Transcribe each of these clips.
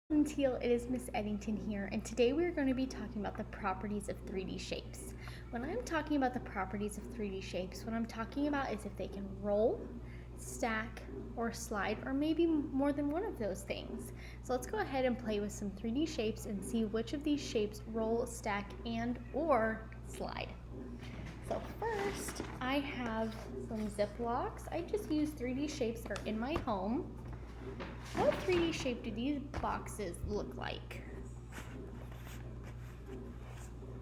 Teal, it is Miss Eddington here, and today we're going to be talking about the properties of 3D shapes. When I'm talking about the properties of 3D shapes, what I'm talking about is if they can roll, stack, or slide, or maybe more than one of those things. So let's go ahead and play with some 3D shapes and see which of these shapes roll, stack, and or slide. So first, I have some Ziplocs. I just use 3D shapes that are in my home. What 3D shape do these boxes look like?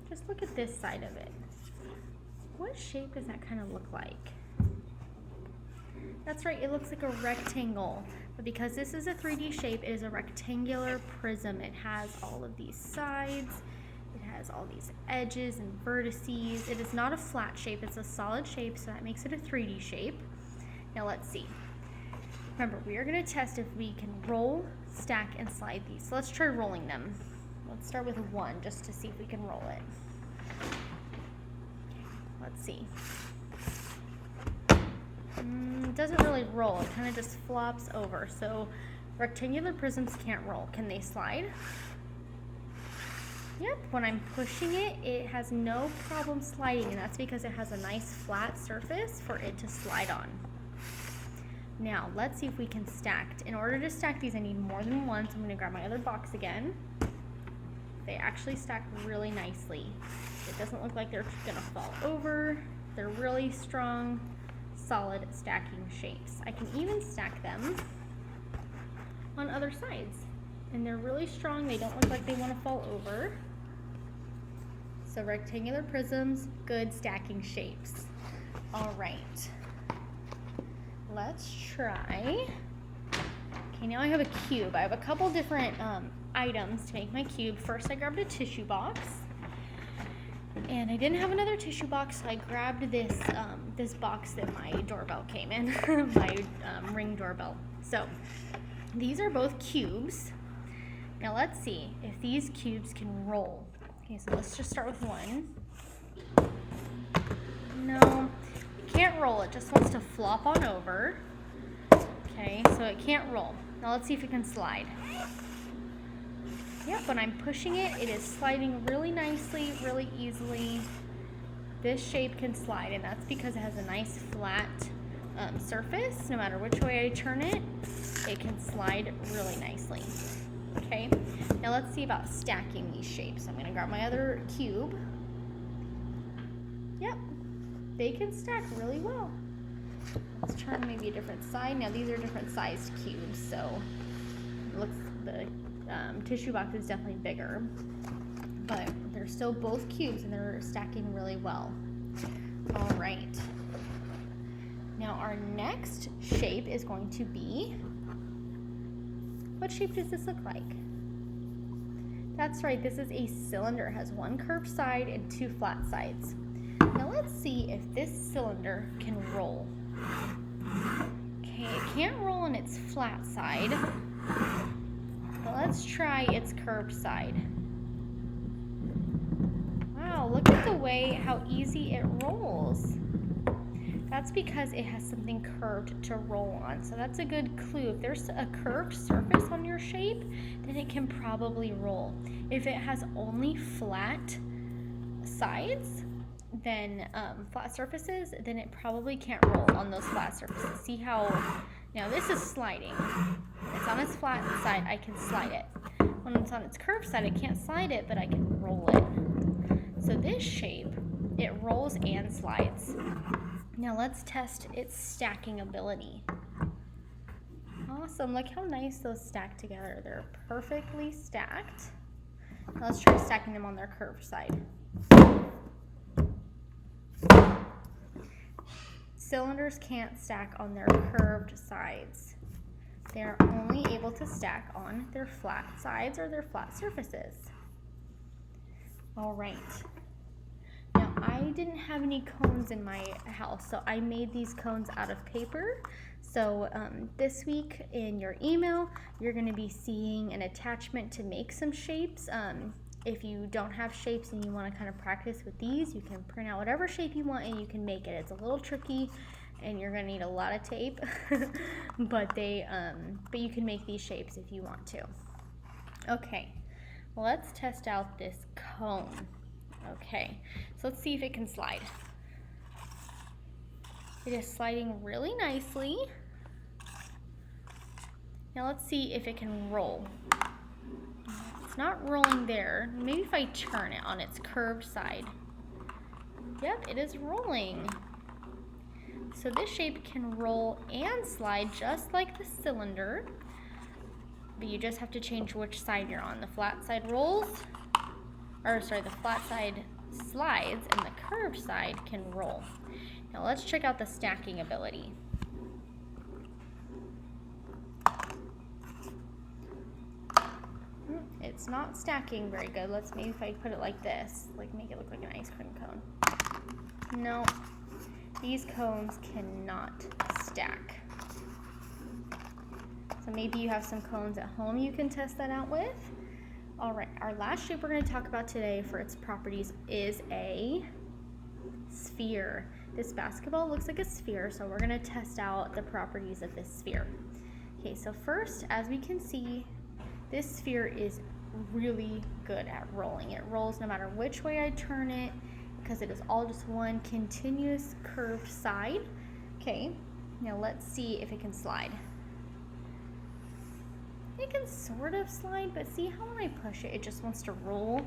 Just look at this side of it. What shape does that kind of look like? That's right, it looks like a rectangle. But because this is a 3D shape, it is a rectangular prism. It has all of these sides. It has all these edges and vertices. It is not a flat shape, it's a solid shape, so that makes it a 3D shape. Now let's see. Remember, we are going to test if we can roll, stack, and slide these. So let's try rolling them. Let's start with one just to see if we can roll it. Let's see. It doesn't really roll. It kind of just flops over. So rectangular prisms can't roll. Can they slide? Yep, when I'm pushing it, it has no problem sliding, and that's because it has a nice flat surface for it to slide on. Now, let's see if we can stack. In order to stack these, I need more than one, so I'm going to grab my other box again. They actually stack really nicely. It doesn't look like they're going to fall over. They're really strong, solid stacking shapes. I can even stack them on other sides. And they're really strong. They don't look like they want to fall over. So rectangular prisms, good stacking shapes. All right. Let's try. Okay, now I have a cube. I have a couple different items to make my cube. First, I grabbed a tissue box, and I didn't have another tissue box, so I grabbed this this box that my doorbell came in, my Ring doorbell. So these are both cubes. Now let's see if these cubes can roll. Okay, so let's just start with one. No. Can't roll, it just wants to flop on over. Okay, so it can't roll. Now let's see if it can slide. Yep, when I'm pushing it, it is sliding really nicely, really easily. This shape can slide, and that's because it has a nice flat surface. No matter which way I turn it, it can slide really nicely. Okay, now let's see about stacking these shapes. I'm gonna grab my other cube. Yep. They can stack really well. Let's try maybe a different side. Now these are different sized cubes, so it looks the tissue box is definitely bigger, but they're still both cubes and they're stacking really well. All right. Now our next shape is going to be, what shape does this look like? That's right, this is a cylinder. It has one curved side and two flat sides. Now let's see if this cylinder can roll. Okay, it can't roll on its flat side, but let's try its curved side. Wow, look at the way how easy it rolls. That's because it has something curved to roll on, so that's a good clue. If there's a curved surface on your shape, then it can probably roll. If it has only flat sides, then flat surfaces, then it probably can't roll on those flat surfaces. See how, now this is sliding. It's on its flat side, I can slide it. When it's on its curved side, I can't slide it, but I can roll it. So this shape, it rolls and slides. Now let's test its stacking ability. Awesome, look how nice those stack together. They're perfectly stacked. Now let's try stacking them on their curved side. Cylinders can't stack on their curved sides. They're only able to stack on their flat sides or their flat surfaces. All right. Now, I didn't have any cones in my house, so I made these cones out of paper. So this week in your email, you're going to be seeing an attachment to make some shapes. If you don't have shapes and you want to kind of practice with these, you can print out whatever shape you want and you can make it. It's a little tricky and you're going to need a lot of tape, but you can make these shapes if you want to. Okay, let's test out this cone. Okay, so let's see if it can slide. It is sliding really nicely. Now let's see if it can roll. It's not rolling there. Maybe if I turn it on its curved side. Yep, it is rolling. So this shape can roll and slide just like the cylinder, but you just have to change which side you're on. The flat side rolls, or sorry, the flat side slides and the curved side can roll. Now let's check out the stacking ability. It's not stacking very good. Let's maybe if I put it like this, like make it look like an ice cream cone. No, these cones cannot stack. So maybe you have some cones at home you can test that out with. All right, our last shape we're going to talk about today for its properties is a sphere. This basketball looks like a sphere, so we're going to test out the properties of this sphere. Okay, so first, as we can see, this sphere is really good at rolling. It rolls no matter which way I turn it because it is all just one continuous curved side. Okay, now let's see if it can slide. It can sort of slide, but see how when I push it, it just wants to roll.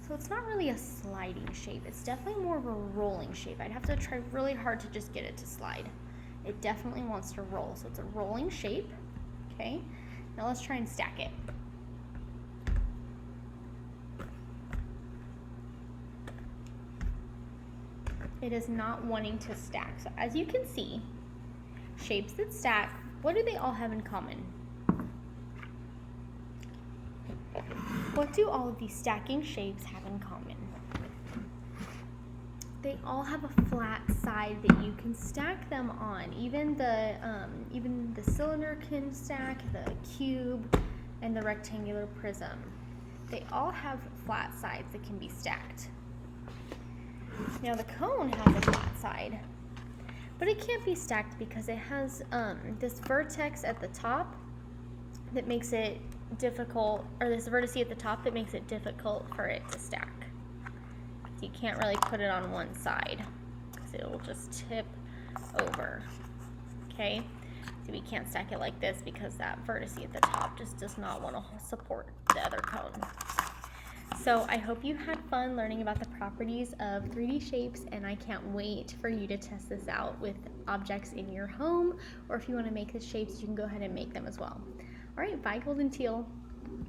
So it's not really a sliding shape. It's definitely more of a rolling shape. I'd have to try really hard to just get it to slide. It definitely wants to roll, so it's a rolling shape. Okay, now let's try and stack it. It is not wanting to stack. So as you can see, shapes that stack, what do they all have in common? What do all of these stacking shapes have in common? They all have a flat side that you can stack them on. Even the cylinder can stack, the cube, and the rectangular prism. They all have flat sides that can be stacked. Now the cone has a flat side, but it can't be stacked because it has this vertex at the top that makes it difficult, or this vertice at the top that makes it difficult for it to stack. So you can't really put it on one side because it will just tip over. Okay, so we can't stack it like this because that vertice at the top just does not want to support the other cone. So I hope you had fun learning about the properties of 3D shapes, and I can't wait for you to test this out with objects in your home, or if you want to make the shapes, you can go ahead and make them as well. All right, bye Golden Teal.